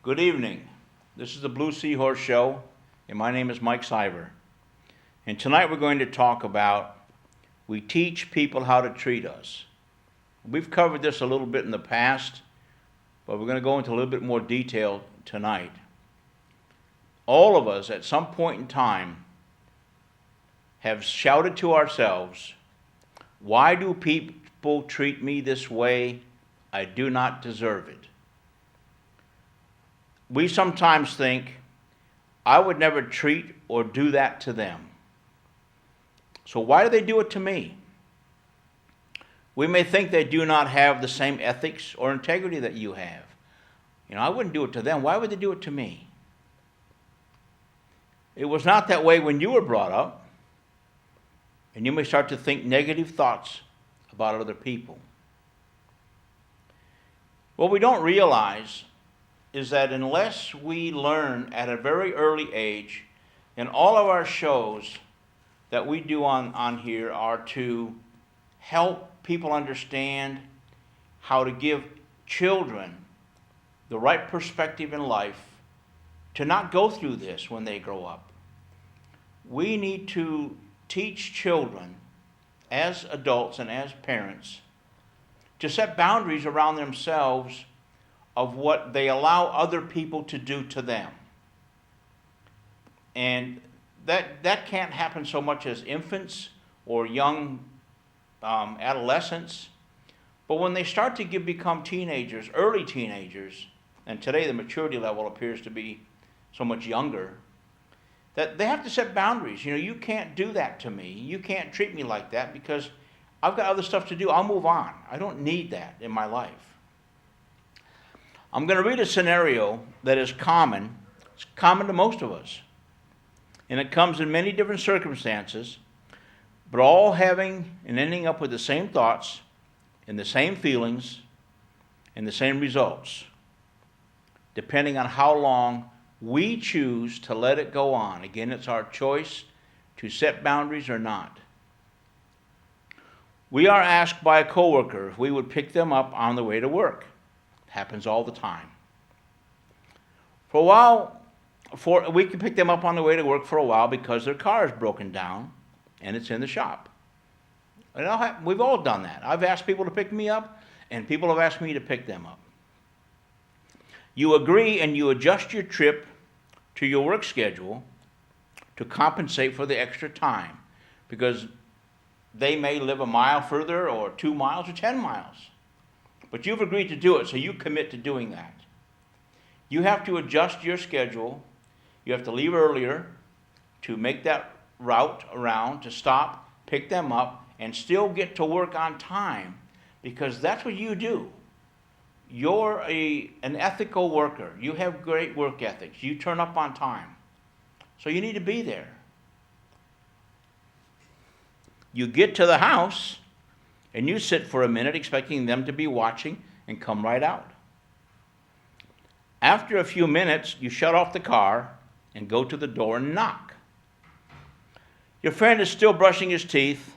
Good evening. This is the Blue Seahorse Show, and my name is Mike Siver. And tonight we're going to talk about we teach people how to treat us. We've covered this a little bit in the past, but we're going to go into a little bit more detail tonight. All of us at some point in time have shouted to ourselves, "Why do people treat me this way? I do not deserve it." We sometimes think, I would never treat or do that to them. So why do they do it to me? We may think they do not have the same ethics or integrity that you have. I wouldn't do it to them. Why would they do it to me? It was not that way when you were brought up, and you may start to think negative thoughts about other people. What we don't realize is that unless we learn at a very early age, and all of our shows that we do on here are to help people understand how to give children the right perspective in life to not go through this when they grow up. We need to teach children as adults and as parents to set boundaries around themselves of what they allow other people to do to them. And that can't happen so much as infants or young adolescents. But when they start to become teenagers, early teenagers, and today the maturity level appears to be so much younger, that they have to set boundaries. You can't do that to me. You can't treat me like that because I've got other stuff to do. I'll move on. I don't need that in my life. I'm going to read a scenario that is common. It's common to most of us. And it comes in many different circumstances, but all having and ending up with the same thoughts and the same feelings and the same results, depending on how long we choose to let it go on. Again, it's our choice to set boundaries or not. We are asked by a coworker if we would pick them up on the way to work. Happens all the time. For a while, we can pick them up on the way to work for a while because their car is broken down and it's in the shop. And we've all done that. I've asked people to pick me up, and people have asked me to pick them up. You agree and you adjust your trip to your work schedule to compensate for the extra time, because they may live a mile further or 2 miles or 10 miles. But you've agreed to do it, so you commit to doing that. You have to adjust your schedule. You have to leave earlier to make that route around, to stop, pick them up, and still get to work on time, because that's what you do. You're an ethical worker. You have great work ethics. You turn up on time. So you need to be there. You get to the house, and you sit for a minute expecting them to be watching and come right out. After a few minutes, you shut off the car and go to the door and knock. Your friend is still brushing his teeth,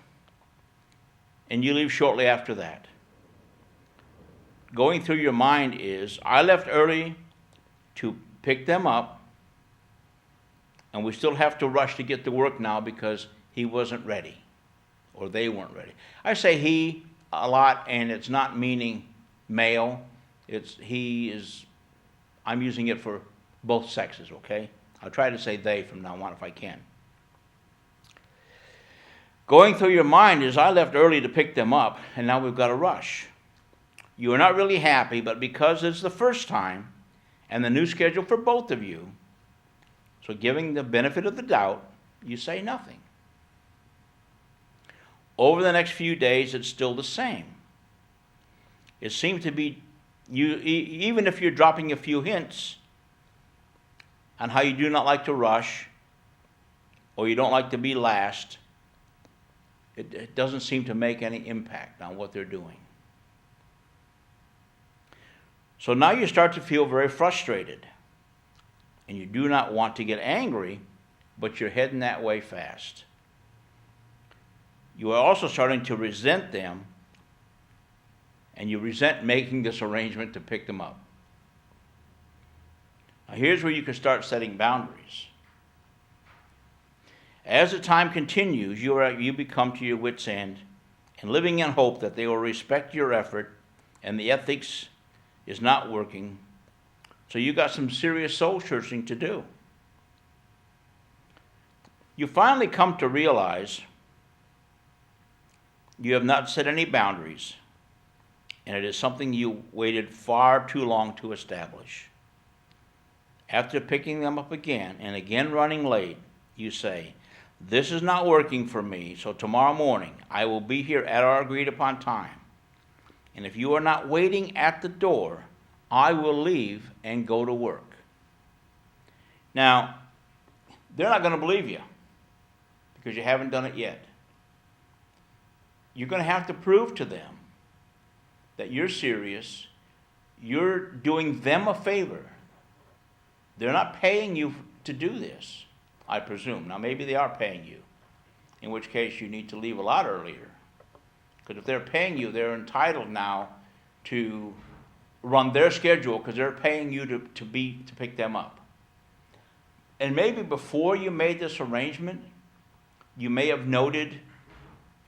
and you leave shortly after that. Going through your mind is, I left early to pick them up, and we still have to rush to get to work now because he wasn't ready. Or they weren't ready. I say he a lot, and it's not meaning male. I'm using it for both sexes, okay? I'll try to say they from now on if I can. Going through your mind is, I left early to pick them up, and now we've got to rush. You are not really happy, but because it's the first time and the new schedule for both of you, so giving the benefit of the doubt, you say nothing. Over the next few days, it's still the same. It seems to be, even if you're dropping a few hints on how you do not like to rush or you don't like to be last, it doesn't seem to make any impact on what they're doing. So now you start to feel very frustrated, and you do not want to get angry, but you're heading that way fast. You are also starting to resent them, and you resent making this arrangement to pick them up. Now here's where you can start setting boundaries. As the time continues, you become to your wit's end and living in hope that they will respect your effort and the ethics is not working. So you got some serious soul searching to do. You finally come to realize you have not set any boundaries, and it is something you waited far too long to establish. After picking them up again and again running late, you say, "This is not working for me, so tomorrow morning I will be here at our agreed upon time. And if you are not waiting at the door, I will leave and go to work." Now, they're not going to believe you because you haven't done it yet. You're going to have to prove to them that you're serious. You're doing them a favor. They're not paying you to do this, I presume. Now, maybe they are paying you, in which case you need to leave a lot earlier. Because if they're paying you, they're entitled now to run their schedule because they're paying you to pick them up. And maybe before you made this arrangement, you may have noted,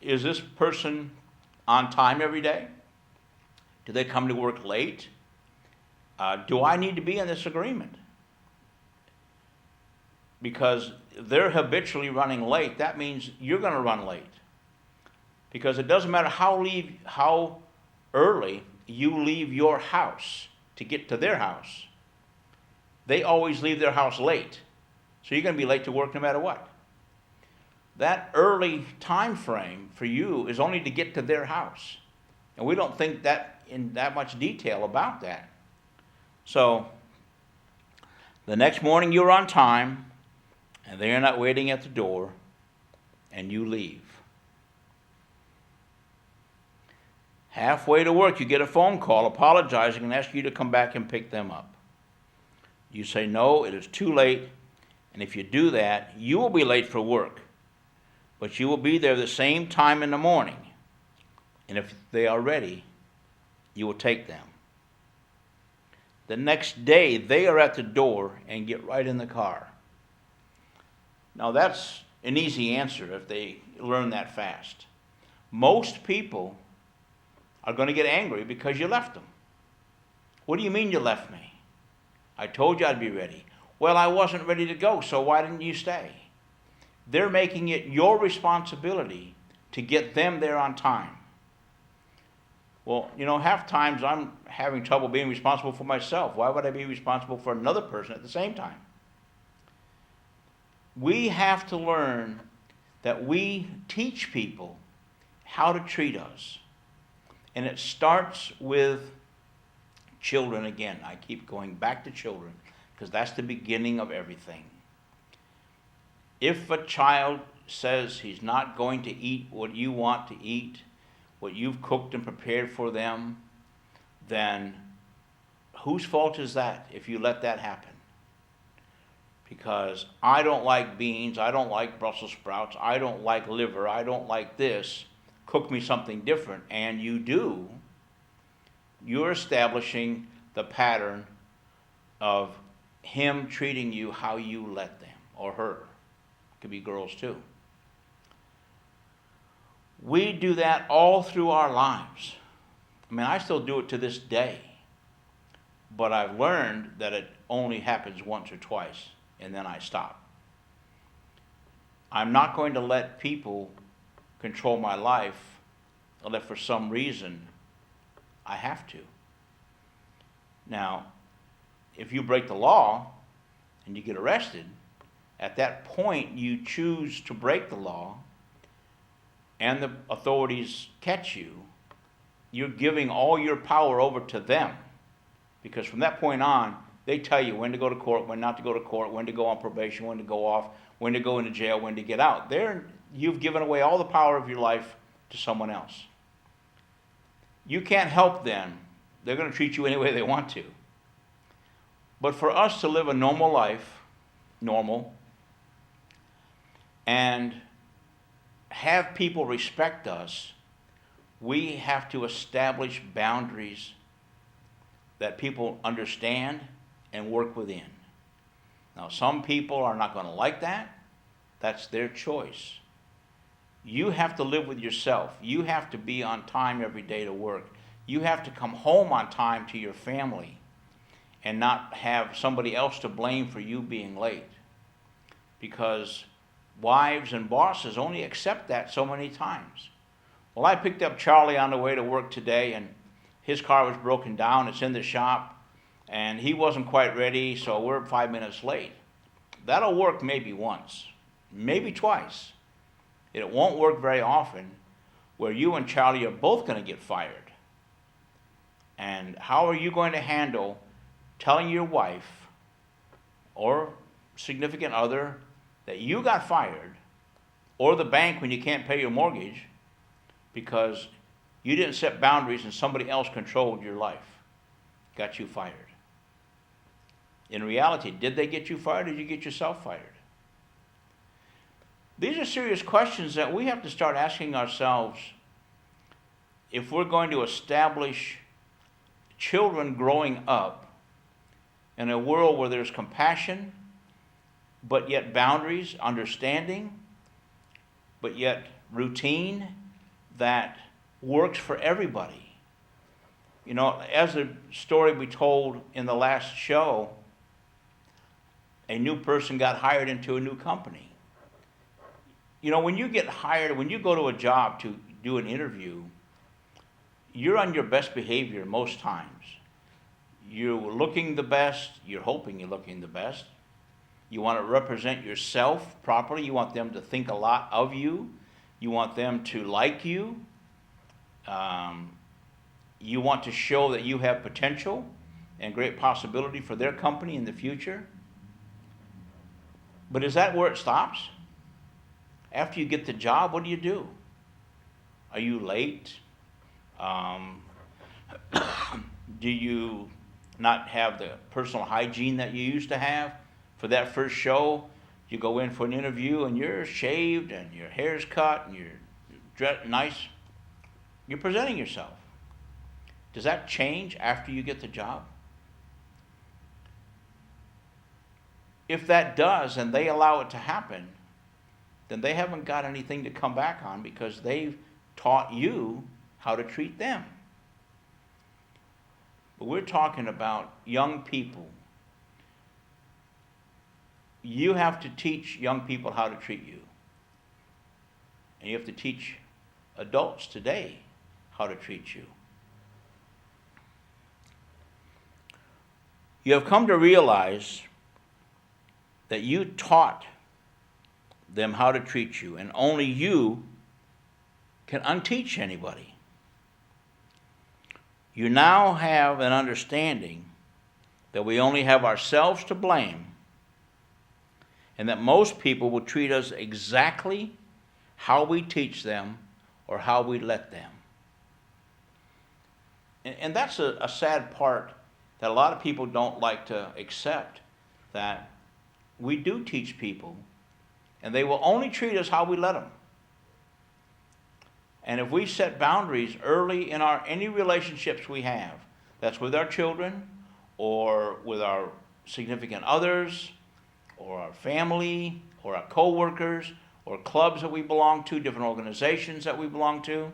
is this person on time every day? Do they come to work late? Do I need to be in this agreement? Because they're habitually running late, that means you're going to run late. Because it doesn't matter how early you leave your house to get to their house. They always leave their house late. So you're going to be late to work no matter what. That early time frame for you is only to get to their house. And we don't think that in that much detail about that. So the next morning you're on time, and they're not waiting at the door, and you leave. Halfway to work, you get a phone call apologizing and asking you to come back and pick them up. You say, "No, it is too late, and if you do that, you will be late for work, but you will be there the same time in the morning, and if they are ready, you will take them." The next day, they are at the door and get right in the car. Now, that's an easy answer if they learn that fast. Most people are going to get angry because you left them. "What do you mean you left me? I told you I'd be ready." "Well, I wasn't ready to go, so why didn't you stay?" They're making it your responsibility to get them there on time. Well, half times I'm having trouble being responsible for myself. Why would I be responsible for another person at the same time? We have to learn that we teach people how to treat us. And it starts with children again. I keep going back to children because that's the beginning of everything. If a child says he's not going to eat what you want to eat, what you've cooked and prepared for them, then whose fault is that if you let that happen? Because I don't like beans, I don't like Brussels sprouts, I don't like liver, I don't like this, cook me something different, and you do, you're establishing the pattern of him treating you how you let them, or her. It could be girls too. We do that all through our lives. I mean, I still do it to this day, but I've learned that it only happens once or twice, and then I stop. I'm not going to let people control my life unless for some reason I have to. Now, if you break the law and you get arrested, at that point you choose to break the law and the authorities catch you, you're giving all your power over to them. Because from that point on, they tell you when to go to court, when not to go to court, when to go on probation, when to go off, when to go into jail, when to get out. You've given away all the power of your life to someone else. You can't help them. They're going to treat you any way they want to. But for us to live a normal life, and have people respect us, we have to establish boundaries that people understand and work within. Now, some people are not going to like that. That's their choice. You have to live with yourself. You have to be on time every day to work. You have to come home on time to your family and not have somebody else to blame for you being late. Because wives and bosses only accept that so many times. Well, I picked up Charlie on the way to work today, and his car was broken down. It's in the shop, and he wasn't quite ready, so we're 5 minutes late. That'll work maybe once, maybe twice. It won't work very often where you and Charlie are both going to get fired. And how are you going to handle telling your wife or significant other that you got fired, or the bank when you can't pay your mortgage because you didn't set boundaries and somebody else controlled your life, got you fired? In reality, did they get you fired or did you get yourself fired? These are serious questions that we have to start asking ourselves if we're going to establish children growing up in a world where there's compassion, but yet boundaries, understanding, but yet routine that works for everybody. You know, as the story we told in the last show, a new person got hired into a new company. You know, when you get hired, when you go to a job to do an interview, you're on your best behavior most times. You're looking the best, you're hoping you're looking the best. You want to represent yourself properly. You want them to think a lot of you. You want them to like you. You want to show that you have potential and great possibility for their company in the future. But is that where it stops? After you get the job, what do? Are you late? Do you not have the personal hygiene that you used to have for that first show? You go in for an interview and you're shaved and your hair's cut and you're dressed nice. You're presenting yourself. Does that change after you get the job? If that does and they allow it to happen, then they haven't got anything to come back on because they've taught you how to treat them. But we're talking about young people. You have to teach young people how to treat you. And you have to teach adults today how to treat you. You have come to realize that you taught them how to treat you, and only you can unteach anybody. You now have an understanding that we only have ourselves to blame, and that most people will treat us exactly how we teach them or how we let them. And that's a sad part that a lot of people don't like to accept, that we do teach people, and they will only treat us how we let them. And if we set boundaries early in any relationships we have, that's with our children or with our significant others or our family or our co-workers or clubs that we belong to, different organizations that we belong to,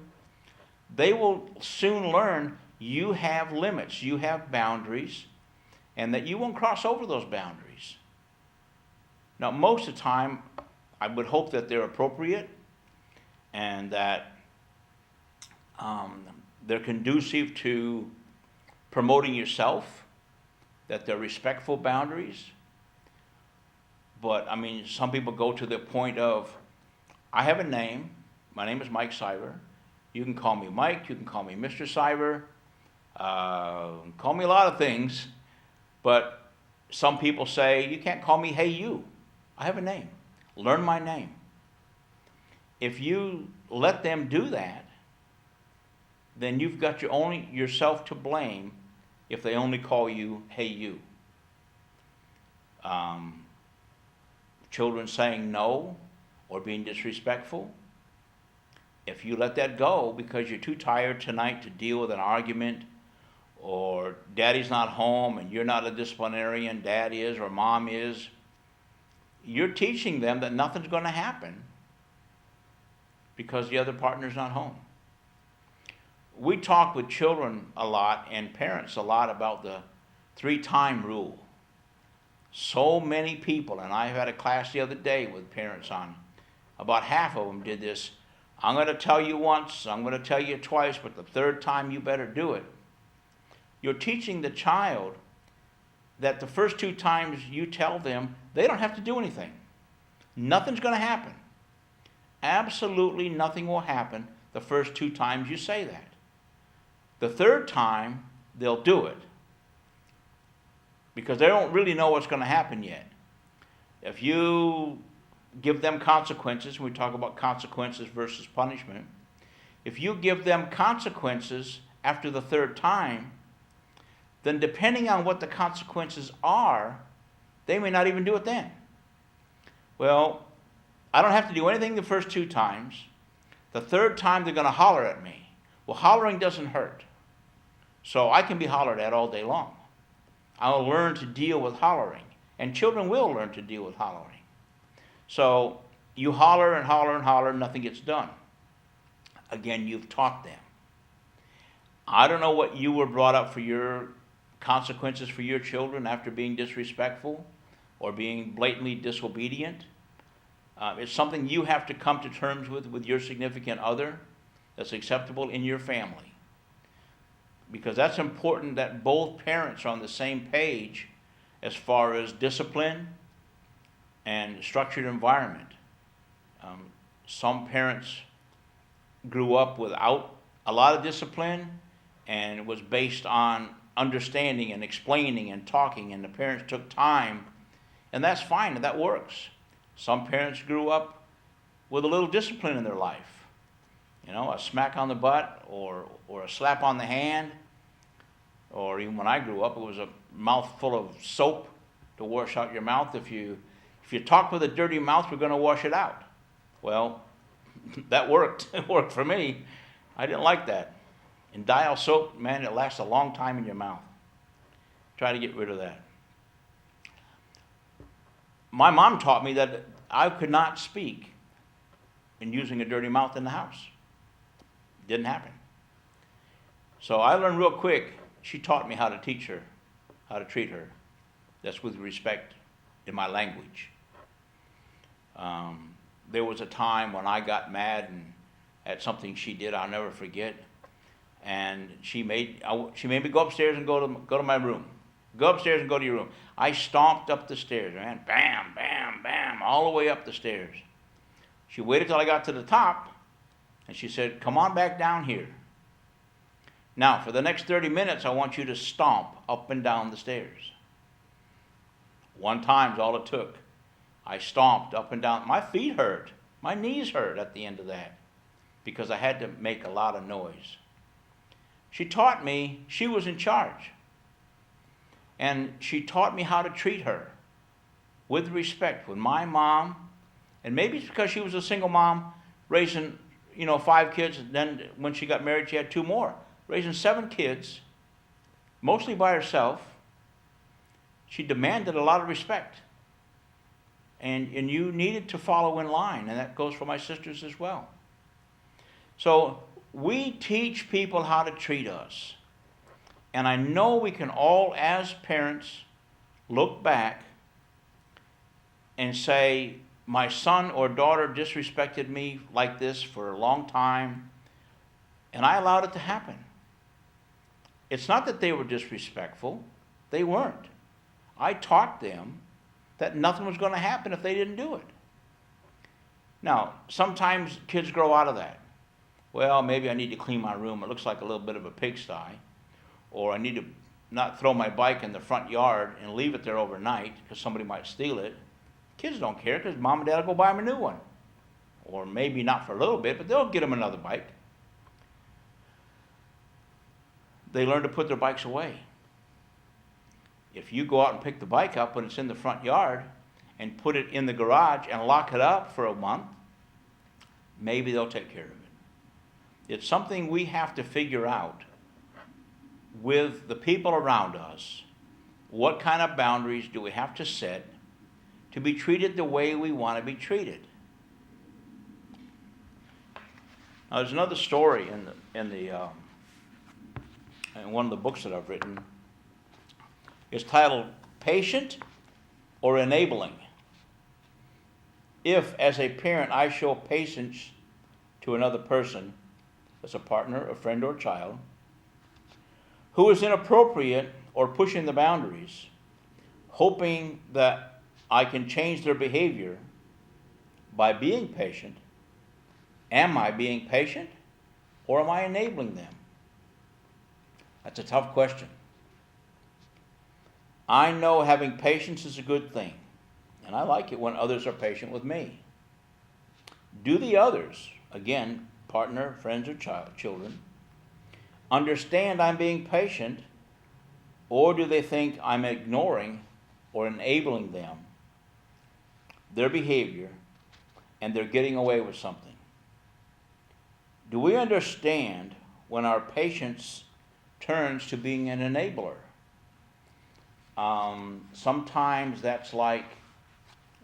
they will soon learn you have limits, you have boundaries, and that you won't cross over those boundaries. Now, most of the time, I would hope that they're appropriate and that they're conducive to promoting yourself, that they're respectful boundaries. But, I mean, some people go to the point of, I have a name. My name is Mike Siver. You can call me Mike. You can call me Mr. Siver. Call me a lot of things. But some people say, you can't call me hey you. I have a name. Learn my name. If you let them do that, then you've got yourself to blame if they only call you hey you. Children saying no or being disrespectful, if you let that go because you're too tired tonight to deal with an argument, or daddy's not home and you're not a disciplinarian, dad is or mom is, you're teaching them that nothing's going to happen because the other partner's not home. We talk with children a lot and parents a lot about the 3-time rule. So many people, and I had a class the other day with parents on, about half of them did this. I'm going to tell you once, I'm going to tell you twice, but the 3rd time you better do it. You're teaching the child that the first 2 times you tell them, they don't have to do anything. Nothing's going to happen. Absolutely nothing will happen the first 2 times you say that. The 3rd time, they'll do it. Because they don't really know what's going to happen yet. If you give them consequences, we talk about consequences versus punishment. If you give them consequences after the 3rd time, then depending on what the consequences are, they may not even do it then. Well, I don't have to do anything the first 2 times. The 3rd time they're going to holler at me. Well, hollering doesn't hurt. So I can be hollered at all day long. I'll learn to deal with hollering. And children will learn to deal with hollering. So you holler and holler and holler, and nothing gets done. Again, you've taught them. I don't know what you were brought up for your consequences for your children after being disrespectful or being blatantly disobedient. It's something you have to come to terms with your significant other that's acceptable in your family. Because that's important that both parents are on the same page as far as discipline and structured environment. Some parents grew up without a lot of discipline, and it was based on understanding and explaining and talking, and the parents took time, and that's fine, and that works. Some parents grew up with a little discipline in their life. You know, a smack on the butt or a slap on the hand, or even when I grew up, it was a mouthful of soap to wash out your mouth. If you talk with a dirty mouth, we're going to wash it out. Well, that worked. It worked for me. I didn't like that. And dial soap, man, it lasts a long time in your mouth. Try to get rid of that. My mom taught me that I could not speak in using a dirty mouth in the house. Didn't happen. So I learned real quick. She taught me how to teach her, how to treat her. That's with respect in my language. There was a time when I got mad at something she did I'll never forget. And she made me go upstairs and go to my room. Go upstairs and go to your room. I stomped up the stairs, man. Bam, bam, bam, all the way up the stairs. She waited till I got to the top, and she said, "Come on back down here. Now, for the next 30 minutes, I want you to stomp up and down the stairs." One time's all it took. I stomped up and down. My feet hurt. My knees hurt at the end of that because I had to make a lot of noise. She taught me she was in charge. And she taught me how to treat her with respect. With my mom, and maybe it's because she was a single mom raising, 5 kids, and then when she got married, she had 2 more. Raising 7 kids, mostly by herself. She demanded a lot of respect. And you needed to follow in line, and that goes for my sisters as well. So we teach people how to treat us. And I know we can all, as parents, look back and say, my son or daughter disrespected me like this for a long time, and I allowed it to happen. It's not that they were disrespectful. They weren't. I taught them that nothing was going to happen if they didn't do it. Now, sometimes kids grow out of that. Well, maybe I need to clean my room. It looks like a little bit of a pigsty. Or I need to not throw my bike in the front yard and leave it there overnight because somebody might steal it. Kids don't care because mom and dad will go buy them a new one. Or maybe not for a little bit, but they'll get them another bike. They learn to put their bikes away. If you go out and pick the bike up when it's in the front yard and put it in the garage and lock it up for a month, maybe they'll take care of it. It's something we have to figure out with the people around us. What kind of boundaries do we have to set to be treated the way we want to be treated. Now, there's another story in one of the books that I've written. It's titled "Patient or Enabling." If, as a parent, I show patience to another person, as a partner, a friend, or child, who is inappropriate or pushing the boundaries, hoping that I can change their behavior by being patient, am I being patient or am I enabling them? That's a tough question. I know having patience is a good thing, and I like it when others are patient with me. Do the others, again, partner, friends, or children, understand I'm being patient, or do they think I'm ignoring or enabling them, their behavior, and they're getting away with something? Do we understand when our patience turns to being an enabler? Sometimes that's like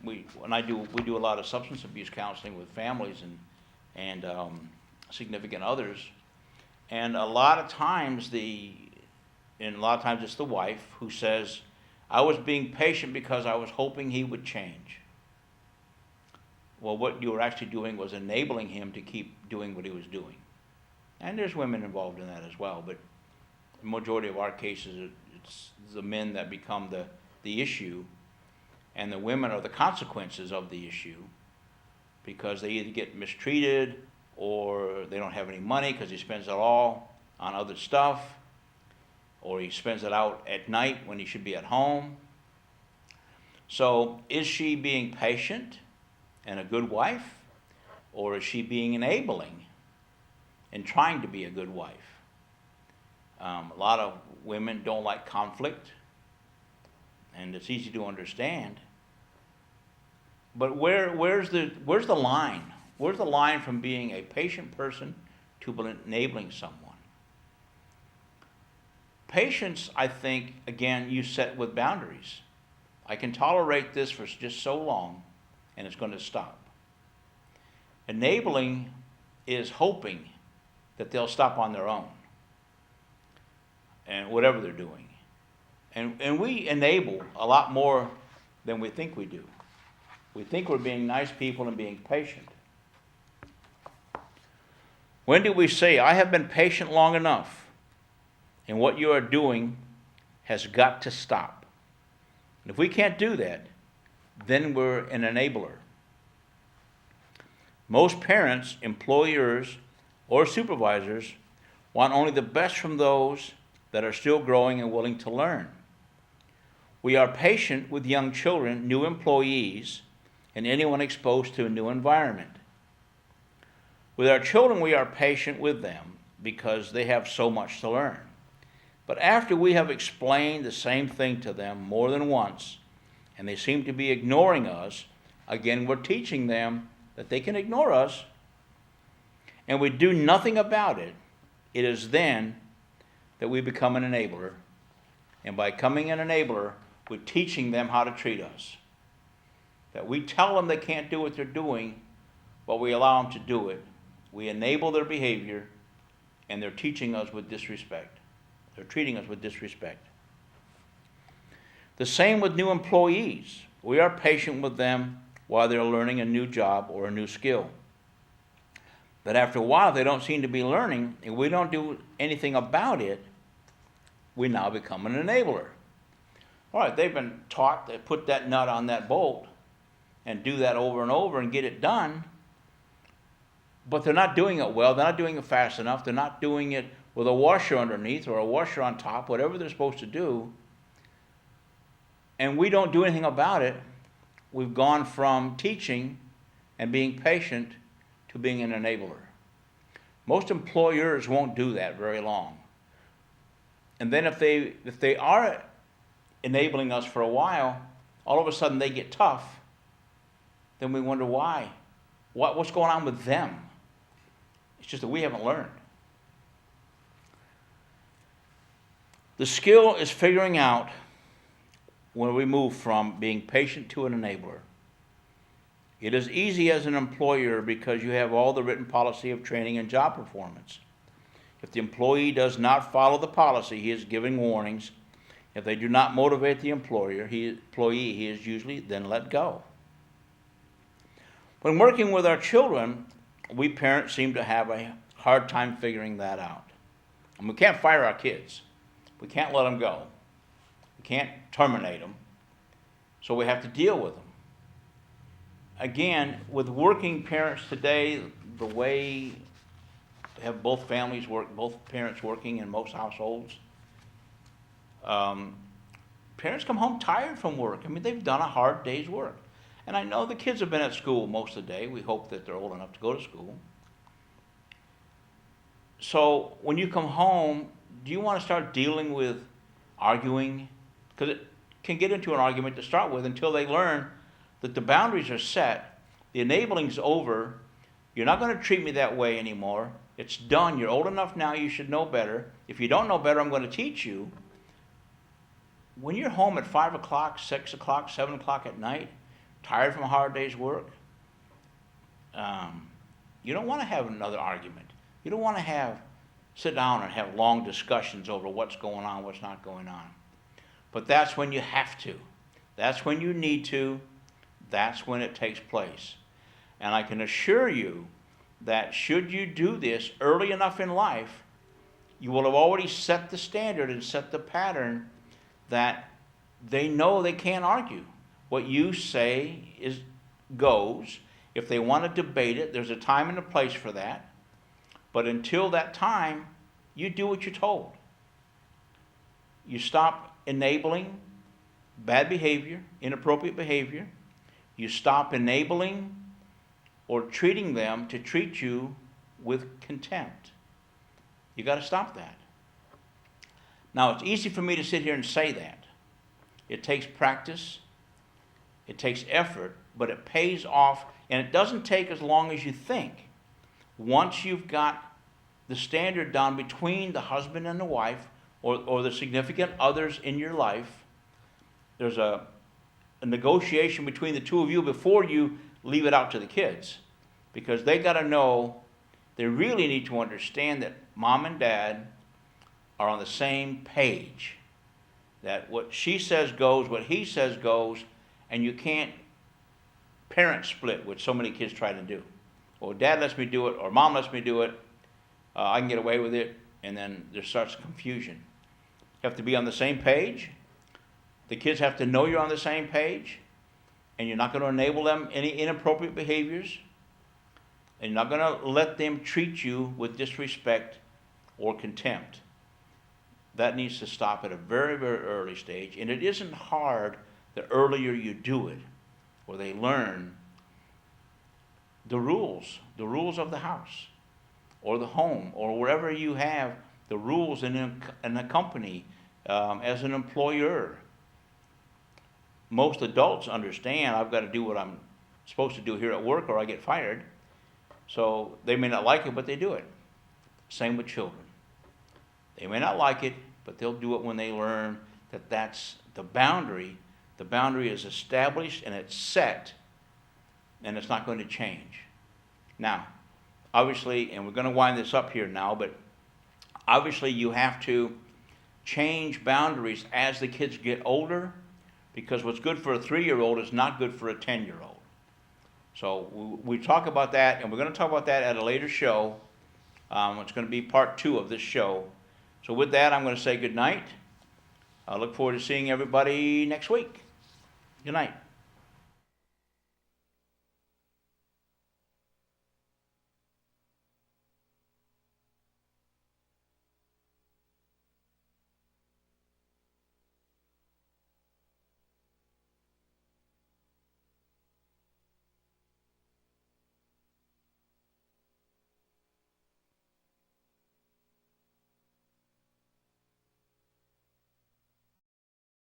we do a lot of substance abuse counseling with families and significant others, and a lot of times it's the wife who says, "I was being patient because I was hoping he would change." Well, what you were actually doing was enabling him to keep doing what he was doing. And there's women involved in that as well, but the majority of our cases, it's the men that become the issue, and the women are the consequences of the issue, because they either get mistreated or they don't have any money because he spends it all on other stuff, or he spends it out at night when he should be at home. So is she being patient and a good wife, or is she being enabling and trying to be a good wife? A lot of women don't like conflict, and it's easy to understand. But where's the line? Where's the line from being a patient person to enabling someone? Patience, I think, again, you set with boundaries. I can tolerate this for just so long, and it's going to stop. Enabling is hoping that they'll stop on their own, and whatever they're doing. And we enable a lot more than we think we do. We think we're being nice people and being patient. When do we say, "I have been patient long enough, and what you are doing has got to stop"? And if we can't do that, then we're an enabler. Most parents, employers, or supervisors want only the best from those that are still growing and willing to learn. We are patient with young children, new employees, and anyone exposed to a new environment. With our children, we are patient with them because they have so much to learn. But after we have explained the same thing to them more than once, and they seem to be ignoring us, again, we're teaching them that they can ignore us, and we do nothing about it. It is then that we become an enabler. And by becoming an enabler, we're teaching them how to treat us. That we tell them they can't do what they're doing, but we allow them to do it. We enable their behavior, and they're teaching us with disrespect. They're treating us with disrespect. The same with new employees. We are patient with them while they're learning a new job or a new skill. But after a while, they don't seem to be learning, and we don't do anything about it, we now become an enabler. All right, they've been taught to put that nut on that bolt and do that over and over and get it done, but they're not doing it well. They're not doing it fast enough. They're not doing it with a washer underneath or a washer on top, whatever they're supposed to do, and we don't do anything about it. We've gone from teaching and being patient to being an enabler. Most employers won't do that very long. And then if they are enabling us for a while, all of a sudden they get tough, then we wonder why. What's going on with them? It's just that we haven't learned. The skill is figuring out when we move from being patient to an enabler. It is easy as an employer because you have all the written policy of training and job performance. If the employee does not follow the policy, he is giving warnings. If they do not motivate the employee, he is usually then let go. When working with our children, we parents seem to have a hard time figuring that out. And we can't fire our kids. We can't let them go. We can't terminate them. So we have to deal with them. Again, with working parents today, the way have both families work, both parents working in most households, parents come home tired from work. I mean, they've done a hard day's work. And I know the kids have been at school most of the day. We hope that they're old enough to go to school. So when you come home, do you want to start dealing with arguing? Because it can get into an argument to start with until they learn that the boundaries are set, the enabling's over, you're not going to treat me that way anymore, it's done, you're old enough now, you should know better. If you don't know better, I'm going to teach you. When you're home at 5 o'clock, 6 o'clock, 7 o'clock at night, tired from a hard day's work, you don't want to have another argument. You don't want to sit down and have long discussions over what's going on, what's not going on. But that's when you have to. That's when you need to. That's when it takes place. And I can assure you that should you do this early enough in life, you will have already set the standard and set the pattern that they know they can't argue. What you say goes. If they want to debate it, there's a time and a place for that. But until that time, you do what you're told. You stop enabling bad behavior, inappropriate behavior. You stop enabling or treating them to treat you with contempt. You got to stop that. Now, it's easy for me to sit here and say that. It takes practice. It takes effort, but it pays off, and it doesn't take as long as you think. Once you've got the standard down between the husband and the wife, or the significant others in your life, there's a negotiation between the two of you before you leave it out to the kids. Because they got to know, they really need to understand that mom and dad are on the same page. That what she says goes, what he says goes, and you can't parent split, which so many kids try to do. Well, dad lets me do it, or mom lets me do it, I can get away with it, and then there starts confusion. You have to be on the same page. The kids have to know you're on the same page, and you're not going to enable them any inappropriate behaviors, and you're not going to let them treat you with disrespect or contempt. That needs to stop at a very, very early stage, and it isn't hard the earlier you do it, or they learn the rules of the house, or the home, or wherever you have the rules in a company as an employer. Most adults understand I've got to do what I'm supposed to do here at work or I get fired. So they may not like it, but they do it. Same with children. They may not like it, but they'll do it when they learn that that's the boundary. The boundary is established and it's set, and it's not going to change. Now, obviously, and we're going to wind this up here now, but obviously you have to change boundaries as the kids get older, because what's good for a 3-year-old is not good for a 10-year-old. So we talk about that, and we're going to talk about that at a later show. It's going to be part 2 of this show. So with that, I'm going to say good night. I look forward to seeing everybody next week. Good night.